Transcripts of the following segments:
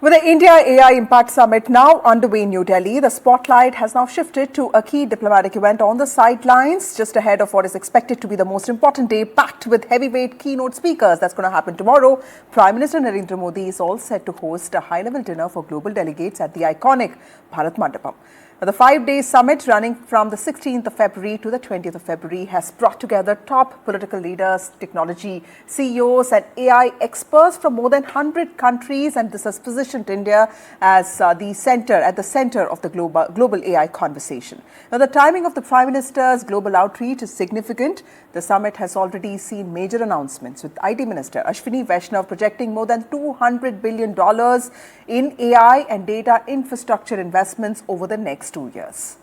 With the India AI Impact Summit now underway in New Delhi, the spotlight has now shifted to a key diplomatic event on the sidelines, just ahead of what is expected to be the most important day, packed with heavyweight keynote speakers. That's going to happen tomorrow. Prime Minister Narendra Modi is all set to host a high-level dinner for global delegates at the iconic Bharat Mandapam. Now, the 5-day summit running from the 16th of February to the 20th of February has brought together top political leaders, technology CEOs and AI experts from more than 100 countries, and this has positioned India as at the center of the global AI conversation. Now, the timing of the Prime Minister's global outreach is significant. The summit has already seen major announcements, with IT Minister Ashwini Vaishnav projecting more than $200 billion in AI and data infrastructure investments over the next 2 years.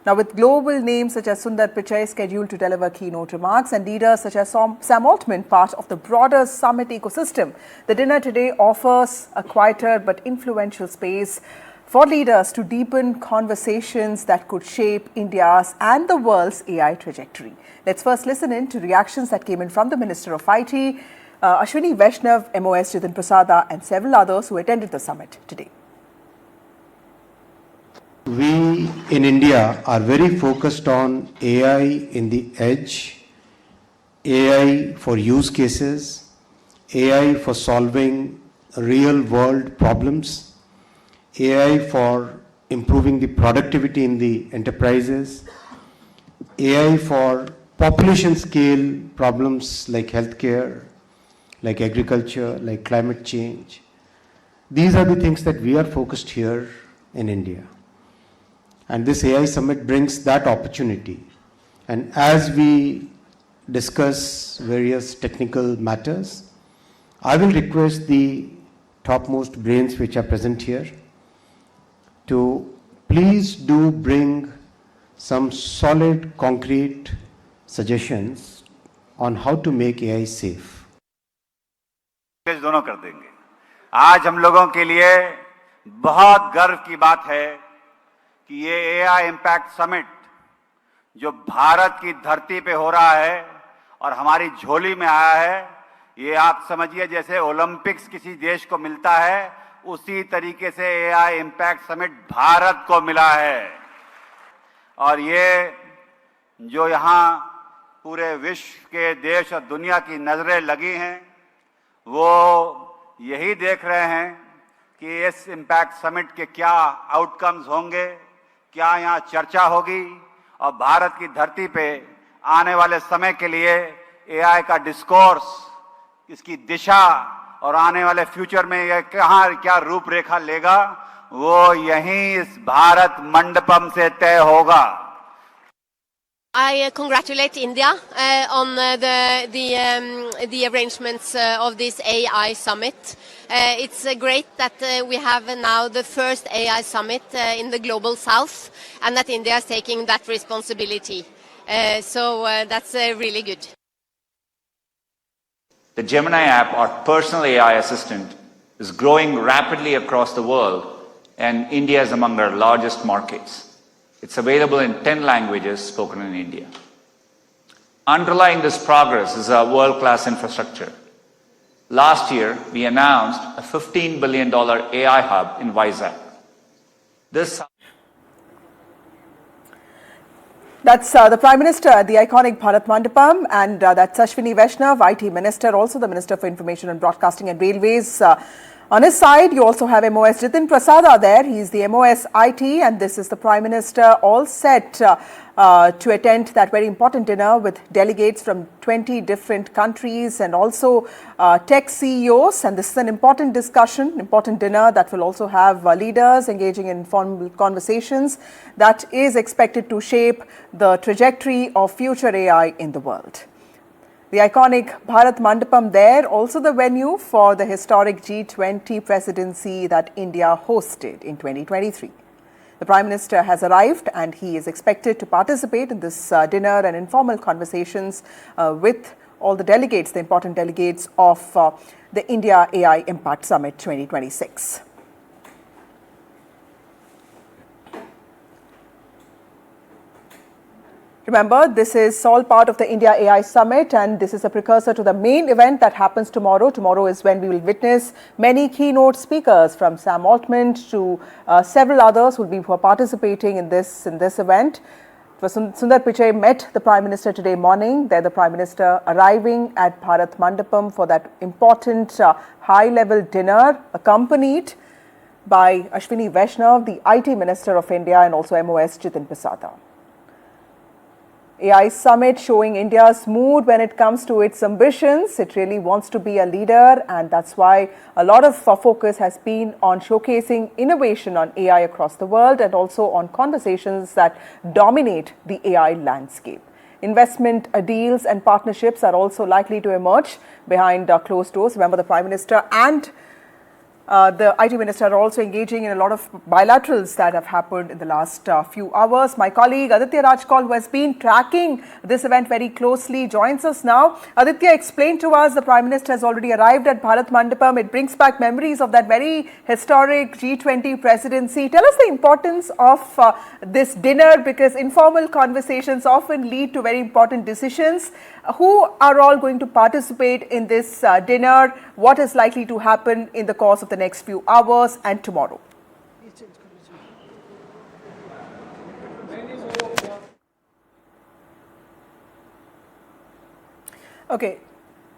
Now, with global names such as Sundar Pichai scheduled to deliver keynote remarks and leaders such as Sam Altman part of the broader summit ecosystem, the dinner today offers a quieter but influential space for leaders to deepen conversations that could shape India's and the world's AI trajectory. Let's first listen in to reactions that came in from the Minister of IT, Ashwini Vaishnav, MOS Jitin Prasada, and several others who attended the summit today. We in India are very focused on AI in the edge, AI for use cases, AI for solving real world problems, AI for improving the productivity in the enterprises, AI for population scale problems like healthcare, like agriculture, like climate change. These are the things that we are focused here in India. And this AI summit brings that opportunity. And as we discuss various technical matters, I will request the topmost brains which are present here to please do bring some solid, concrete suggestions on how to make AI safe. दोनों कर देंगे। आज हम लोगों के लिए बहुत गर्व की बात है कि ये एआई इम्पैक्ट समिट जो भारत की धरती पे हो रहा है और हमारी झोली में आया है, ये आप समझिए जैसे ओलंपिक्स किसी देश को मिलता है, उसी तरीके से एआई इम्पैक्ट समिट भारत को मिला है। और ये जो यहाँ पूरे विश्व के देश और दुनिया की नजरें लगी हैं, वो यही देख रहे हैं कि इस इम्पैक्ट समिट के क्या आउटकम्स होंगे, क्या यहाँ चर्चा होगी और भारत की धरती पे आने वाले समय के लिए एआई का डिस्कोर्स, इसकी दिशा और आने वाले फ्यूचर में यह कहाँ क्या रूपरेखा लेगा, वो यहीं इस भारत मंडपम से तय होगा। I congratulate India on the arrangements of this AI summit. It's great that we have now the first AI summit in the global south, and that India is taking that responsibility. So that's really good. The Gemini app, our personal AI assistant, is growing rapidly across the world, and India is among our largest markets. It's available in 10 languages spoken in India. Underlying this progress is a world-class infrastructure. Last year, we announced a $15 billion AI hub in Vizag. That's the Prime Minister at the iconic Bharat Mandapam, and that's Ashwini Vaishnav, IT Minister, also the Minister for Information and Broadcasting and Railways. On his side, you also have MOS Jitin Prasada there. He's the MOS IT, and this is the Prime Minister all set to attend that very important dinner with delegates from 20 different countries and also tech CEOs. And this is an important discussion, important dinner that will also have leaders engaging in formal conversations that is expected to shape the trajectory of future AI in the world. The iconic Bharat Mandapam there, also the venue for the historic G20 presidency that India hosted in 2023. The Prime Minister has arrived and he is expected to participate in this dinner and informal conversations with all the delegates, the important delegates of the India AI Impact Summit 2026. Remember, this is all part of the India AI Summit, and this is a precursor to the main event that happens tomorrow. Tomorrow is when we will witness many keynote speakers, from Sam Altman to several others who will be participating in this event. Sundar Pichai met the Prime Minister today morning. There the Prime Minister arriving at Bharat Mandapam for that important high-level dinner, accompanied by Ashwini Vaishnav, the IT Minister of India, and also MOS Jitin Prasada. AI Summit showing India's mood when it comes to its ambitions. It really wants to be a leader, and that's why a lot of focus has been on showcasing innovation on AI across the world and also on conversations that dominate the AI landscape. Investment deals and partnerships are also likely to emerge behind closed doors. Remember, the Prime Minister and the IT Minister are also engaging in a lot of bilaterals that have happened in the last few hours. My colleague Aditya Rajkol, who has been tracking this event very closely, joins us now. Aditya, explain to us, the Prime Minister has already arrived at Bharat Mandapam. It brings back memories of that very historic G20 presidency. Tell us the importance of this dinner, because informal conversations often lead to very important decisions. Who are all going to participate in this dinner? What is likely to happen in the course of the next few hours and tomorrow? Okay.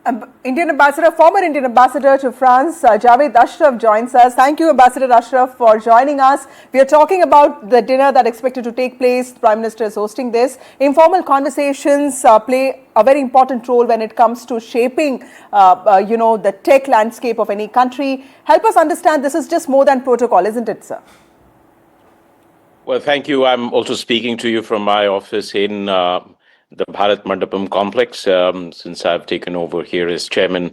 Former Indian Ambassador to France, Javed Ashraf, joins us. Thank you, Ambassador Ashraf, for joining us. We are talking about the dinner that is expected to take place. The Prime Minister is hosting this. Informal conversations play a very important role when it comes to shaping, the tech landscape of any country. Help us understand, this is just more than protocol, isn't it, sir? Well, thank you. I'm also speaking to you from my office in the Bharat Mandapam complex, since I've taken over here as chairman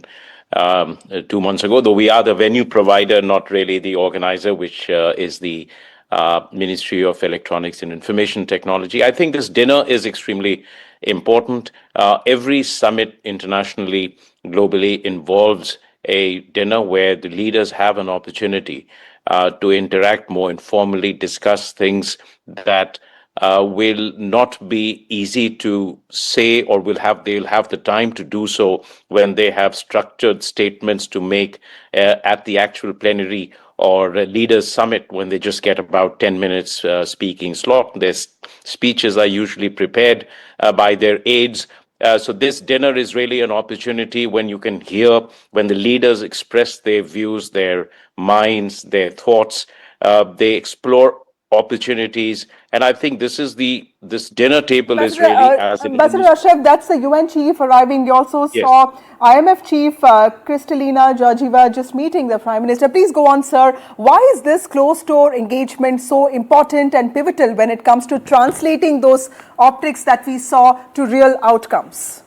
2 months ago, though we are the venue provider, not really the organizer, which is the Ministry of Electronics and Information Technology. I think this dinner is extremely important. Every summit internationally, globally, involves a dinner where the leaders have an opportunity to interact more informally, discuss things that will not be easy to say, or they'll have the time to do so when they have structured statements to make at the actual plenary or leaders summit, when they just get about 10 minutes speaking slot. Their speeches are usually prepared by their aides. So this dinner is really an opportunity when you can hear, when the leaders express their views, their minds, their thoughts, they explore opportunities, and I think this dinner table is really as Ambassador Ashraf, that's the UN chief arriving. You also saw IMF chief Kristalina Georgieva just meeting the Prime Minister. Please go on, sir. Why is this closed door engagement so important and pivotal when it comes to translating those optics that we saw to real outcomes?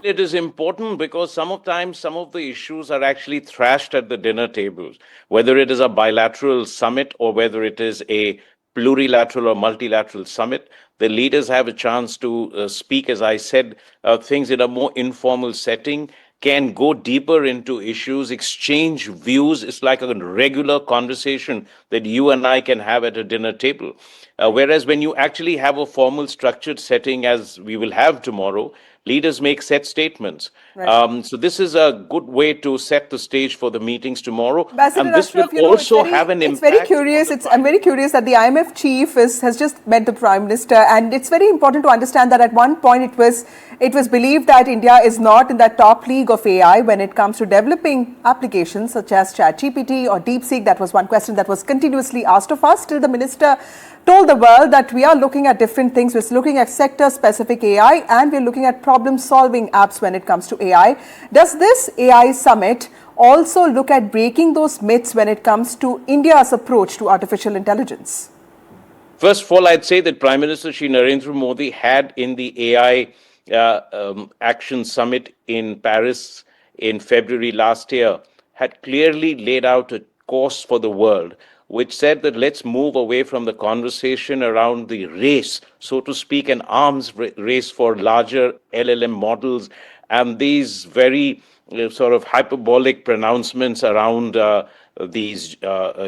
It is important because sometimes some of the issues are actually thrashed at the dinner tables, whether it is a bilateral summit or whether it is a plurilateral or multilateral summit. The leaders have a chance to speak, as I said, things in a more informal setting, can go deeper into issues, exchange views. It's like a regular conversation that you and I can have at a dinner table. Whereas when you actually have a formal structured setting, as we will have tomorrow, leaders make set statements. Right. So this is a good way to set the stage for the meetings tomorrow. Ambassador and this Ashraf, will also have an impact. It's very curious. I'm very curious that the IMF chief has just met the Prime Minister, and it's very important to understand that at one point it was believed that India is not in that top league of AI when it comes to developing applications such as ChatGPT or DeepSeek. That was one question that was continuously asked of us. Till the minister told the world that we are looking at different things. We're looking at sector-specific AI, and we're looking at problem-solving apps when it comes to AI. Does this AI summit also look at breaking those myths when it comes to India's approach to artificial intelligence? First of all, I'd say that Prime Minister Shri Narendra Modi had in the AI Action Summit in Paris in February last year, had clearly laid out a course for the world, which said that let's move away from the conversation around the race, so to speak, an arms race for larger LLM models, and these very sort of hyperbolic pronouncements around these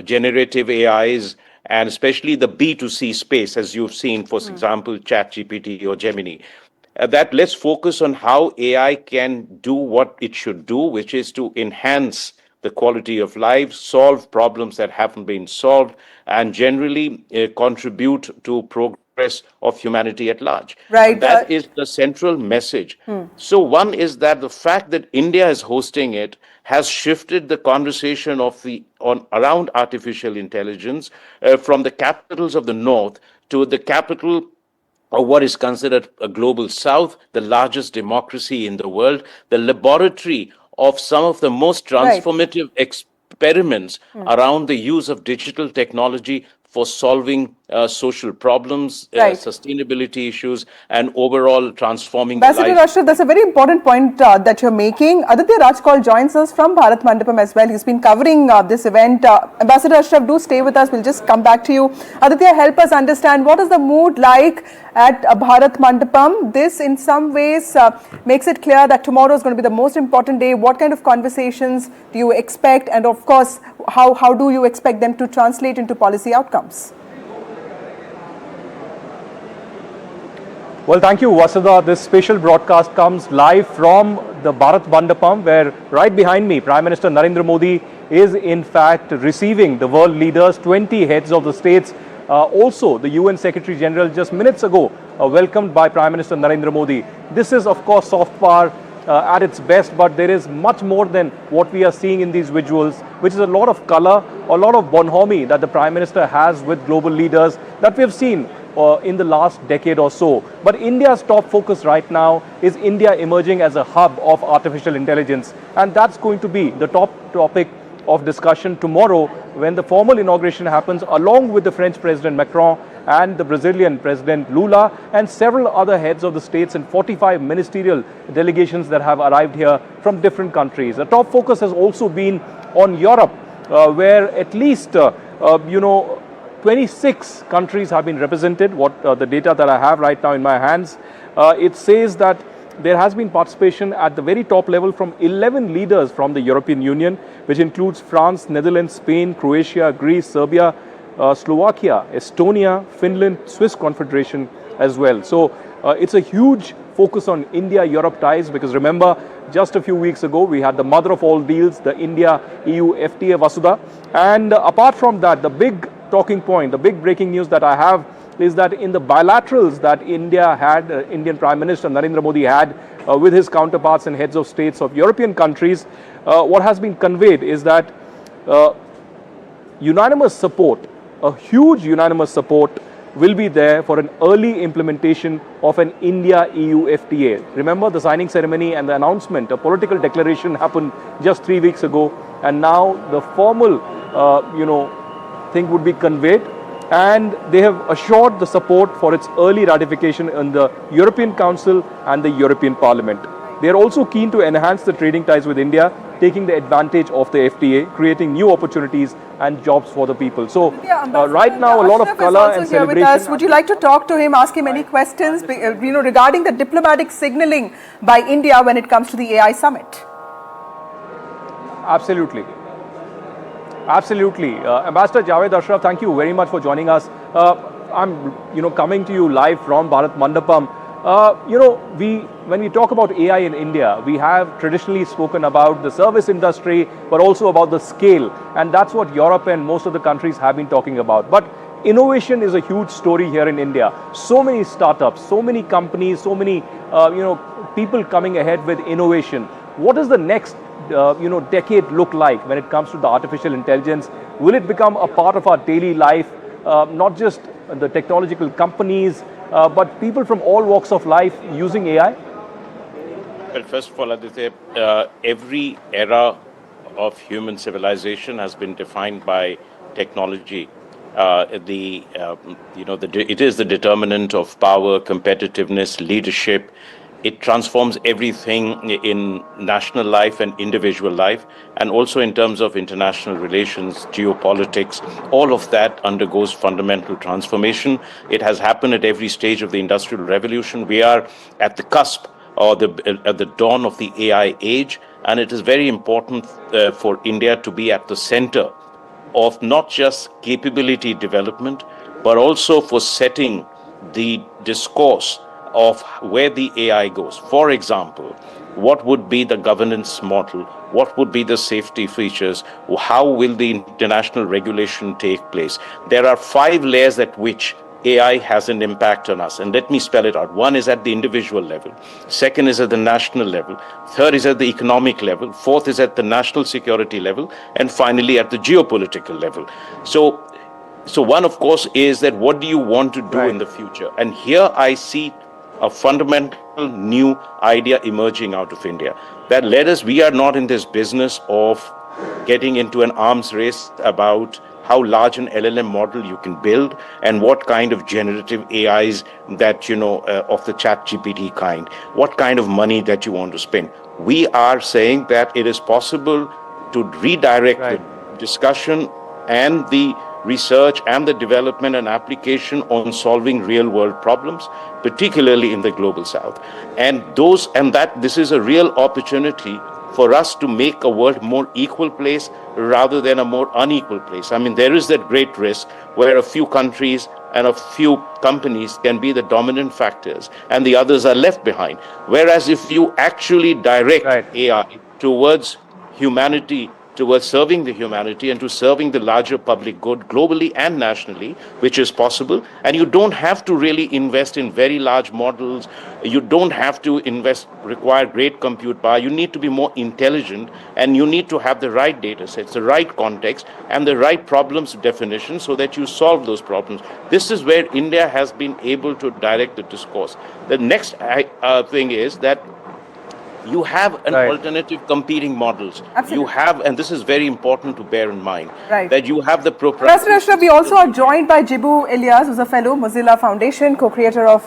generative AIs and especially the B2C space, as you've seen, for example, ChatGPT or Gemini. That let's focus on how AI can do what it should do, which is to enhance the quality of life, solve problems that haven't been solved, and generally contribute to progress of humanity at large. Right. And that is the central message. So one is that the fact that India is hosting it has shifted the conversation around artificial intelligence from the capitals of the north to the capital or what is considered a global south, the largest democracy in the world, the laboratory of some of the most transformative experiments around the use of digital technology for solving social problems, sustainability issues, and overall transforming the Ambassador lives. Ashraf, that's a very important point that you're making. Aditya Rajkal joins us from Bharat Mandapam as well. He's been covering this event. Ambassador Ashraf, do stay with us. We'll just come back to you. Aditya, help us understand what is the mood like at Bharat Mandapam. This, in some ways, makes it clear that tomorrow is going to be the most important day. What kind of conversations do you expect? And of course, how do you expect them to translate into policy outcomes? Well, thank you, Vasudha. This special broadcast comes live from the Bharat Mandapam, where right behind me, Prime Minister Narendra Modi is in fact receiving the world leaders, 20 heads of the states. Also, the UN Secretary General just minutes ago welcomed by Prime Minister Narendra Modi. This is, of course, soft power at its best, but there is much more than what we are seeing in these visuals, which is a lot of color, a lot of bonhomie that the Prime Minister has with global leaders that we have seen in the last decade or so. But India's top focus right now is India emerging as a hub of artificial intelligence. And that's going to be the top topic of discussion tomorrow when the formal inauguration happens, along with the French President Macron and the Brazilian President Lula and several other heads of the states and 45 ministerial delegations that have arrived here from different countries. The top focus has also been on Europe, where at least, 26 countries have been represented, the data that I have right now in my hands. It says that there has been participation at the very top level from 11 leaders from the European Union, which includes France, Netherlands, Spain, Croatia, Greece, Serbia, Slovakia, Estonia, Finland, Swiss Confederation as well. So it's a huge focus on India-Europe ties, because remember, just a few weeks ago, we had the mother of all deals, the India-EU FTA, Vasudha. And apart from that, the big talking point, the big breaking news that I have is that in the bilaterals that India had, Indian Prime Minister Narendra Modi had with his counterparts and heads of states of European countries, what has been conveyed is that unanimous support, a huge unanimous support will be there for an early implementation of an India-EU FTA. Remember, the signing ceremony and the announcement, a political declaration happened just 3 weeks ago, and now the formal, thing would be conveyed, and they have assured the support for its early ratification in the European Council and the European Parliament. They are also keen to enhance the trading ties with India, taking the advantage of the FTA, creating new opportunities and jobs for the people. So right now, a lot of color and celebration. Would you like to talk to him, ask him any questions, regarding the diplomatic signaling by India when it comes to the AI summit? Absolutely. Absolutely. Ambassador Javed Ashraf, thank you very much for joining us. I'm, coming to you live from Bharat Mandapam. When we talk about AI in India, we have traditionally spoken about the service industry, but also about the scale. And that's what Europe and most of the countries have been talking about. But innovation is a huge story here in India. So many startups, so many companies, so many, people coming ahead with innovation. What is the next decade look like when it comes to the artificial intelligence? Will it become a part of our daily life, not just the technological companies, but people from all walks of life using AI? Well, first of all, Aditya, every era of human civilization has been defined by technology. It is the determinant of power, competitiveness, leadership. It transforms everything in national life and individual life, and also in terms of international relations, geopolitics. All of that undergoes fundamental transformation. It has happened at every stage of the Industrial Revolution. We are at the cusp or at the dawn of the AI age, and it is very important for India to be at the center of not just capability development, but also for setting the discourse of where the AI goes. For example, what would be the governance model? What would be the safety features? How will the international regulation take place? There are 5 layers at which AI has an impact on us. And let me spell it out. One is at the individual level. Second is at the national level. Third is at the economic level. Fourth is at the national security level. And finally, at the geopolitical level. So one, of course, is that what do you want to do in the future? And here I see a fundamental new idea emerging out of India. That we are not in this business of getting into an arms race about how large an LLM model you can build and what kind of generative AIs that, of the chat GPT kind, what kind of money that you want to spend. We are saying that it is possible to redirect the discussion and the research and the development and application on solving real world problems, particularly in the global south. And this is a real opportunity for us to make a world more equal place rather than a more unequal place. I mean, there is that great risk where a few countries and a few companies can be the dominant factors and the others are left behind. Whereas if you actually direct AI towards humanity, towards serving the humanity and to serving the larger public good globally and nationally, which is possible. And you don't have to really invest in very large models. You don't have to require great compute power. You need to be more intelligent and you need to have the right data sets, the right context and the right problems definition so that you solve those problems. This is where India has been able to direct the discourse. The next thing is that you have an alternative competing models. Absolutely. You have, and this is very important to bear in mind, Right. that you have the Professor proprietary. Ashraf, we also are joined by Jibu Ilyas, who's a fellow, Mozilla Foundation, co-creator of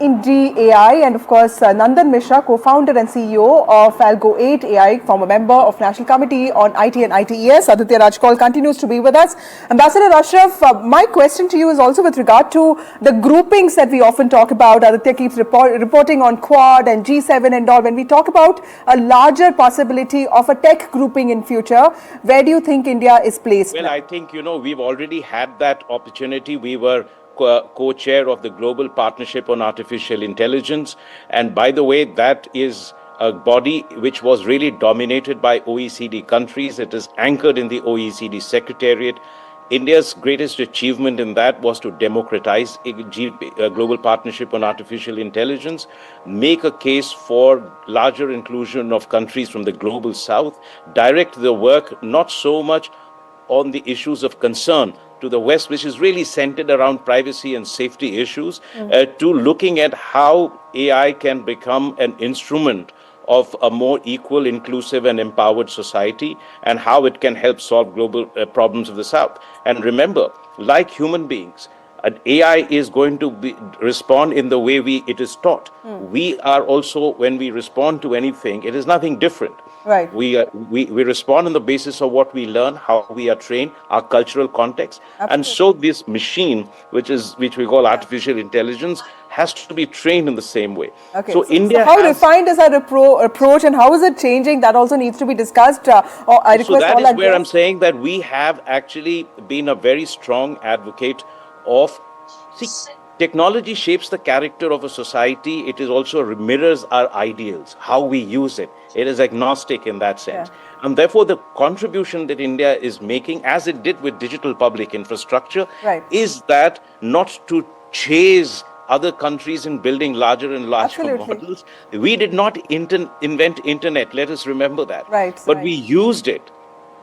IND'AI, and of course Nandan Mishra, co-founder and CEO of Algo 8 AI, former member of National Committee on IT and ITES. Aditya Rajkol continues to be with us. Ambassador Ashraf, my question to you is also with regard to the groupings that we often talk about. Aditya keeps reporting on Quad and G7 and all. When we talk about a larger possibility of a tech grouping in future, where do you think India is placed? Well, I think, we've already had that opportunity. We were co-chair of the Global Partnership on Artificial Intelligence. And by the way, that is a body which was really dominated by OECD countries. It is anchored in the OECD Secretariat. India's greatest achievement in that was to democratize a global partnership on artificial intelligence, make a case for larger inclusion of countries from the global south, direct the work not so much on the issues of concern to the West, which is really centered around privacy and safety issues, to looking at how AI can become an instrument of a more equal, inclusive and empowered society and how it can help solve global problems of the South. And remember, like human beings, AI is going to respond in the way it is taught. We are also, when we respond to anything, it is nothing different. Right. We respond on the basis of what we learn, how we are trained, our cultural context. Absolutely. And so this machine, which we call artificial intelligence, has to be trained in the same way. Okay. So India how refined is our approach and how is it changing? That also needs to be discussed. I request so that all is where I'm saying that we have actually been a very strong advocate of, technology shapes the character of a society. It is also mirrors our ideals, how we use it. It is agnostic in that sense. Yeah. And therefore, the contribution that India is making, as it did with digital public infrastructure, is that not to chase other countries in building larger and larger models. We did not invent internet. Let us remember that. But we used it.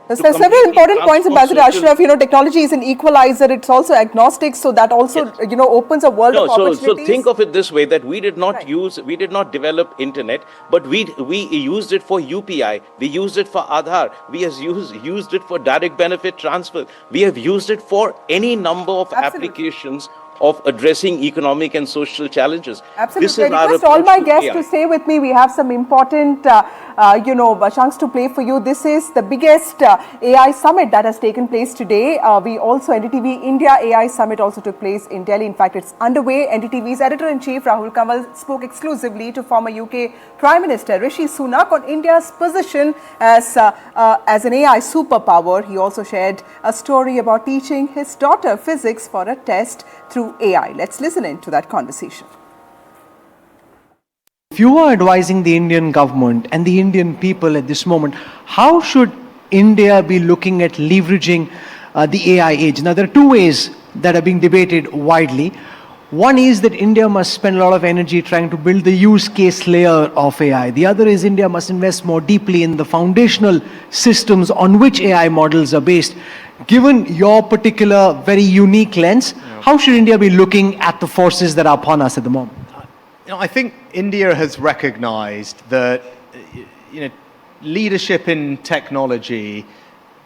There's several important points, Ambassador Ashraf. Technology is an equalizer. It's also agnostic, so that also, opens a world of opportunities. So think of it this way: that we did not we did not develop internet, but we used it for UPI. We used it for Aadhaar. We have used it for direct benefit transfer. We have used it for any number of applications of addressing economic and social challenges. Absolutely. I request all my guests to stay with me. We have some important, chunks to play for you. This is the biggest AI summit that has taken place today. NDTV India AI Summit also took place in Delhi. In fact, it's underway. NDTV's editor-in-chief Rahul Kanwal spoke exclusively to former UK Prime Minister Rishi Sunak on India's position as an AI superpower. He also shared a story about teaching his daughter physics for a test through AI. Let's listen in to that conversation. If you are advising the Indian government and the Indian people at this moment, how should India be looking at leveraging the AI age? Now, there are two ways that are being debated widely. One is that India must spend a lot of energy trying to build the use case layer of AI. The other is India must invest more deeply in the foundational systems on which AI models are based. Given your particular very unique lens, how should India be looking at the forces that are upon us at the moment? I think India has recognized that leadership in technology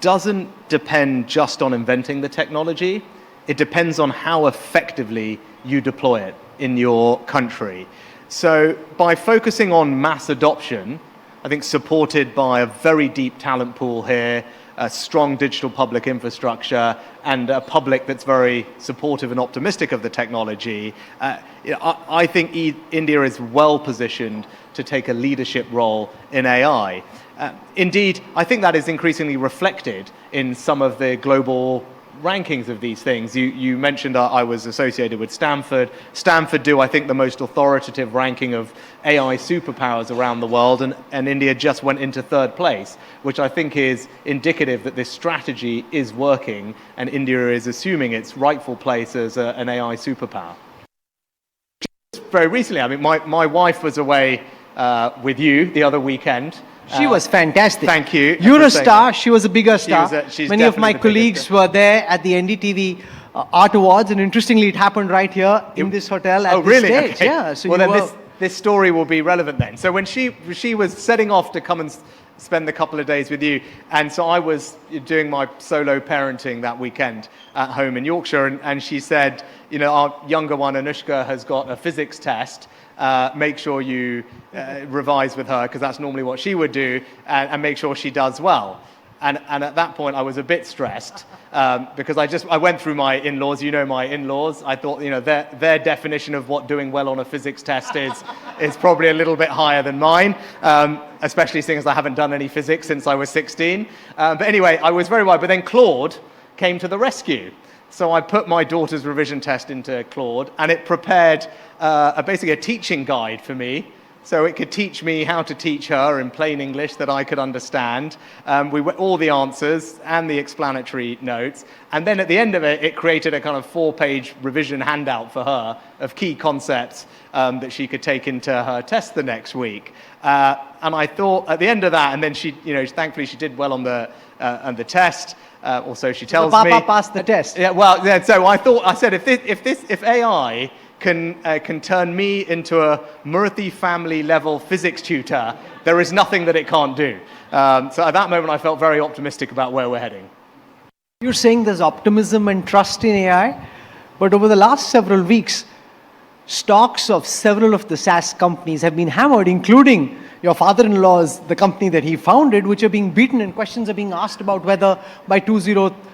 doesn't depend just on inventing the technology. It depends on how effectively you deploy it in your country. So by focusing on mass adoption, I think supported by a very deep talent pool here, a strong digital public infrastructure, and a public that's very supportive and optimistic of the technology, I think India is well positioned to take a leadership role in AI. Indeed, I think that is increasingly reflected in some of the global rankings of these things. You mentioned I was associated with Stanford. Stanford do, I think, the most authoritative ranking of AI superpowers around the world, and India just went into third place, which I think is indicative that this strategy is working and India is assuming its rightful place as an AI superpower. Very recently, I mean, my wife was away with you the other weekend. She was fantastic. Thank you. You're a star. She was a bigger star. She's Many of my definitely the colleagues were there at the NDTV Art Awards, and interestingly, it happened right here in this hotel at this stage. Okay. Yeah. So well, then this story will be relevant then. So when she was setting off to come and spend a couple of days with you, and so I was doing my solo parenting that weekend at home in Yorkshire, and she said, our younger one, Anushka, has got a physics test. Make sure you revise with her, because that's normally what she would do, and make sure she does well. And at that point, I was a bit stressed because I went through my in-laws. My in-laws. I thought, their definition of what doing well on a physics test is probably a little bit higher than mine, especially seeing as I haven't done any physics since I was 16. But anyway, I was very worried. But then Claude came to the rescue. So I put my daughter's revision test into Claude, and it prepared basically a teaching guide for me. So it could teach me how to teach her in plain English that I could understand. All the answers and the explanatory notes. And then at the end of it, it created a kind of 4-page revision handout for her of key concepts that she could take into her test the next week. And I thought at the end of that, and then she, thankfully she did well on the test. Also, she tells me. Papa passed the test. Yeah. Well, yeah, so I said, if AI can turn me into a Murthy family level physics tutor, there is nothing that it can't do. So at that moment, I felt very optimistic about where we're heading. You're saying there's optimism and trust in AI, but over the last several weeks, stocks of several of the SaaS companies have been hammered, including your father-in-law's, the company that he founded, which are being beaten, and questions are being asked about whether by 2030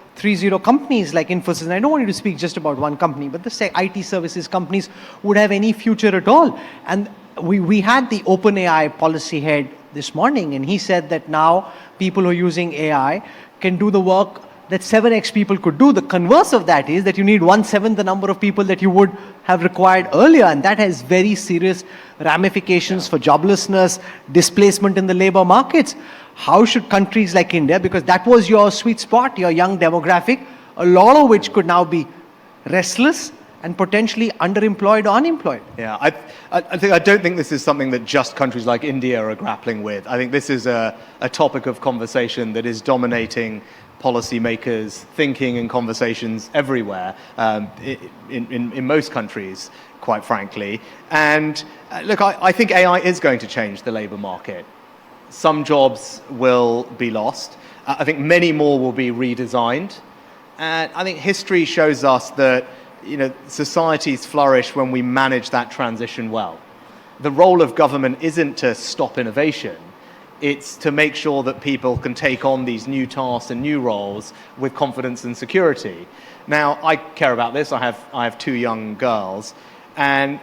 companies like Infosys, and I don't want you to speak just about one company, but the IT services companies would have any future at all. And we had the OpenAI policy head this morning, and he said that now people who are using AI can do the work that 7x people could do. The converse of that is that you need 1/7 the number of people that you would have required earlier, and that has very serious ramifications for joblessness, displacement in the labor markets. How should countries like India, because that was your sweet spot, your young demographic, a lot of which could now be restless and potentially underemployed or unemployed? Yeah, I don't think this is something that just countries like India are grappling with. I think this is a topic of conversation that is dominating policymakers' thinking and conversations everywhere, in most countries, quite frankly. And look, I think AI is going to change the labor market. Some jobs will be lost. I think many more will be redesigned. And I think history shows us that societies flourish when we manage that transition well. The role of government isn't to stop innovation. It's to make sure that people can take on these new tasks and new roles with confidence and security. Now, I care about this. I have two young girls. And,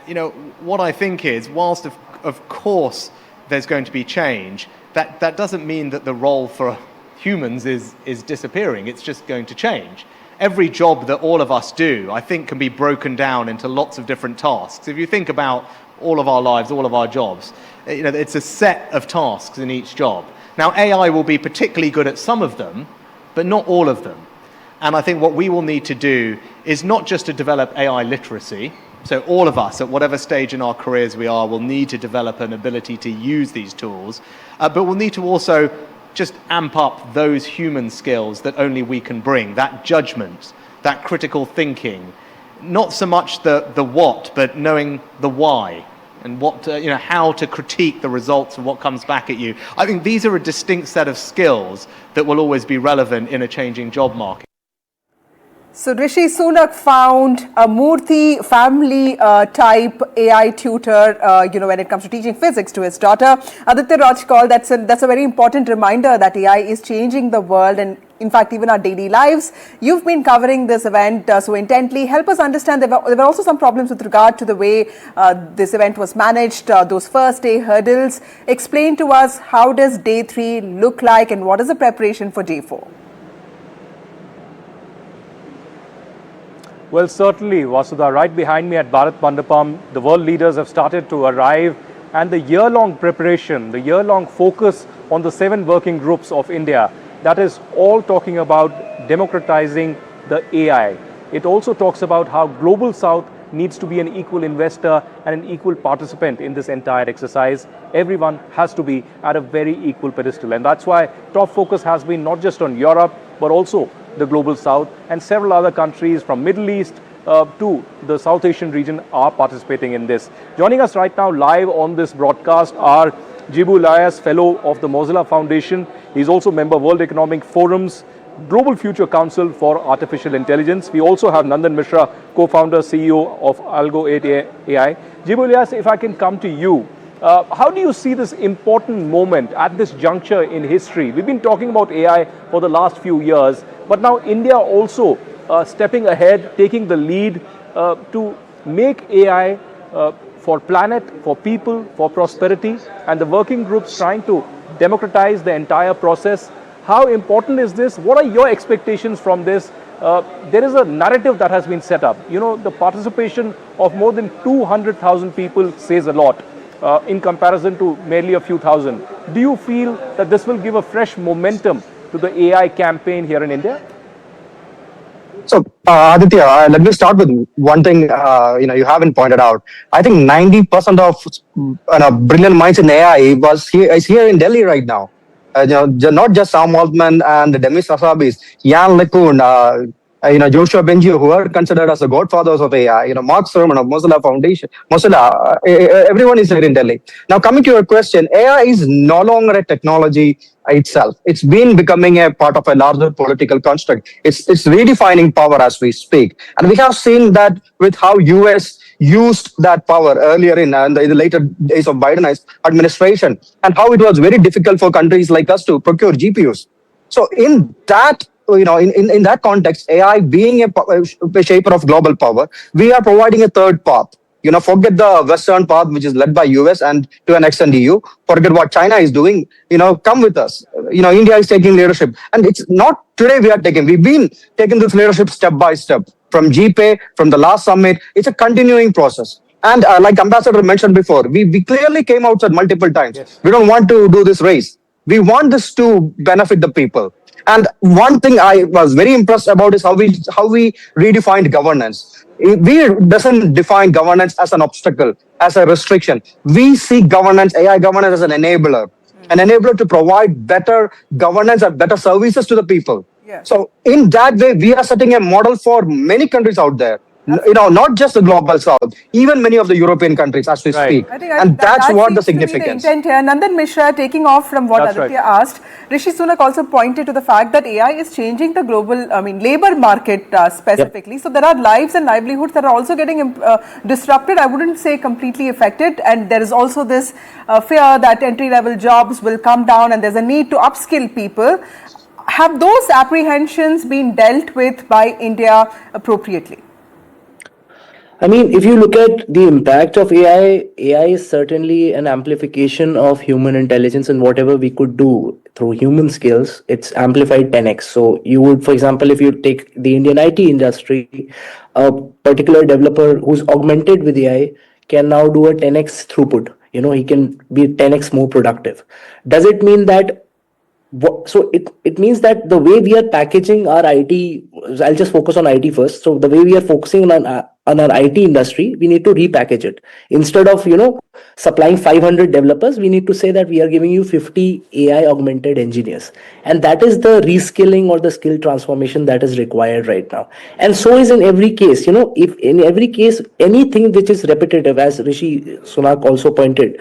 what I think is, whilst of course there's going to be change, that doesn't mean that the role for humans is disappearing. It's just going to change. Every job that all of us do, I think, can be broken down into lots of different tasks. If you think about all of our lives, all of our jobs, it's a set of tasks in each job. Now, AI will be particularly good at some of them, but not all of them. And I think what we will need to do is not just to develop AI literacy. So all of us, at whatever stage in our careers we are, will need to develop an ability to use these tools, but we'll need to also just amp up those human skills that only we can bring, that judgment, that critical thinking, not so much the what, but knowing the why and how to critique the results of what comes back at you. I think these are a distinct set of skills that will always be relevant in a changing job market. So Rishi Sunak found a Murthy family type AI tutor, when it comes to teaching physics to his daughter. Aditya Raj called that's a very important reminder that AI is changing the world and in fact even our daily lives. You've been covering this event so intently. Help us understand. There were also some problems with regard to the way this event was managed, those first day hurdles. Explain to us, how does day 3 look like and what is the preparation for day 4? Well, certainly, Vasudha, right behind me at Bharat Mandapam, the world leaders have started to arrive, and the year-long preparation, the year-long focus on the 7 working groups of India, that is all talking about democratizing the AI. It also talks about how Global South needs to be an equal investor and an equal participant in this entire exercise. Everyone has to be at a very equal pedestal, and that's why top focus has been not just on Europe, but also the Global South, and several other countries from Middle East to the South Asian region are participating in this. Joining us right now live on this broadcast are Jibu Elias, Fellow of the Mozilla Foundation. He's also member World Economic Forum's Global Future Council for Artificial Intelligence. We also have Nandan Mishra, co-founder, CEO of NDTV. Jibu Elias, if I can come to you, how do you see this important moment at this juncture in history? We've been talking about AI for the last few years, but now India also stepping ahead, taking the lead to make AI for planet, for people, for prosperity, and the working groups trying to democratize the entire process. How important is this? What are your expectations from this? There is a narrative that has been set up. The participation of more than 200,000 people says a lot. In comparison to merely a few thousand. Do you feel that this will give a fresh momentum to the AI campaign here in India? So, Aditya, let me start with one thing you haven't pointed out. I think 90% of brilliant minds in AI is here in Delhi right now. Not just Sam Altman and Demis Hassabis, Jan LeCun, Joshua Bengio, who are considered as the godfathers of AI, Mark Surman of Mozilla Foundation, everyone is here in Delhi. Now, coming to your question, AI is no longer a technology itself. It's been becoming a part of a larger political construct. It's redefining power as we speak. And we have seen that with how US used that power earlier in the later days of Biden's administration, and how it was very difficult for countries like us to procure GPUs. So in that in that context, AI being a shaper of global power, we are providing a third path. Forget the Western path, which is led by US and to an extent EU. Forget what China is doing. Come with us. India is taking leadership. And it's not today we've been taking this leadership step by step. From GPay, from the last summit, it's a continuing process. And like Ambassador mentioned before, we clearly came outside multiple times. Yes. We don't want to do this race. We want this to benefit the people. And one thing I was very impressed about is how we redefined governance. We doesn't define governance as an obstacle, as a restriction. We see AI governance as an enabler to provide better governance and better services to the people. Yeah. So in that way, we are setting a model for many countries out there. Not just the global south, even many of the European countries as we Right. speak. I think And that's that what the seems to be the significance. intent here. Nandan Mishra, taking off from what That's Aditya right. asked, Rishi Sunak also pointed to the fact that AI is changing the global, labor market specifically. So there are lives and livelihoods that are also getting disrupted. I wouldn't say completely affected. And there is also this fear that entry-level jobs will come down and there's a need to upskill people. Have those apprehensions been dealt with by India appropriately? I mean, if you look at the impact of AI is certainly an amplification of human intelligence, and whatever we could do through human skills, it's amplified 10x. So you would, for example, if you take the Indian IT industry, a particular developer who's augmented with AI can now do a 10x throughput. He can be 10x more productive. Does it mean that so it means that the way we are packaging our IT, I'll just focus on IT first. So the way we are focusing on our IT industry, we need to repackage it. Instead of, supplying 500 developers, we need to say that we are giving you 50 AI augmented engineers. And that is the reskilling or the skill transformation that is required right now. And so is in every case, if in every case, anything which is repetitive, as Rishi Sunak also pointed,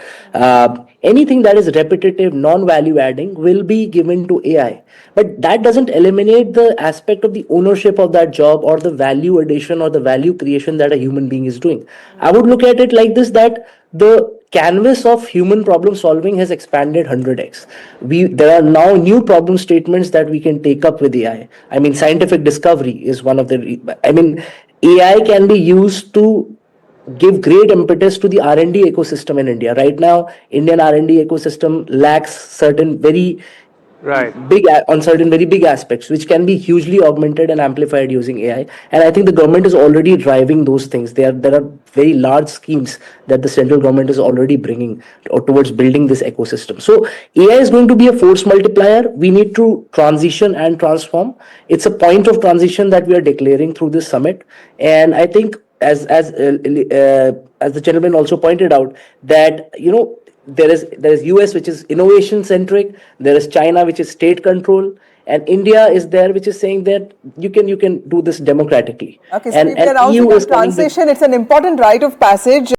anything that is repetitive, non-value adding will be given to AI. But that doesn't eliminate the aspect of the ownership of that job or the value addition or the value creation that a human being is doing. I would look at it like this, that the canvas of human problem solving has expanded 100x. There are now new problem statements that we can take up with AI. I mean, scientific discovery is one of the, AI can be used to give great impetus to the R&D ecosystem in India. Right now, Indian R&D ecosystem lacks certain very Right. on certain very big aspects, which can be hugely augmented and amplified using AI. And I think the government is already driving those things. There are very large schemes that the central government is already bringing towards building this ecosystem. So AI is going to be a force multiplier. We need to transition and transform. It's a point of transition that we are declaring through this summit. And I think, as the gentleman also pointed out, that there is US, which is innovation centric. There is China, which is state control, and India is there, which is saying that you can do this democratically. Okay, so And if you're announcing EU a is coming with transition, it's an important rite of passage.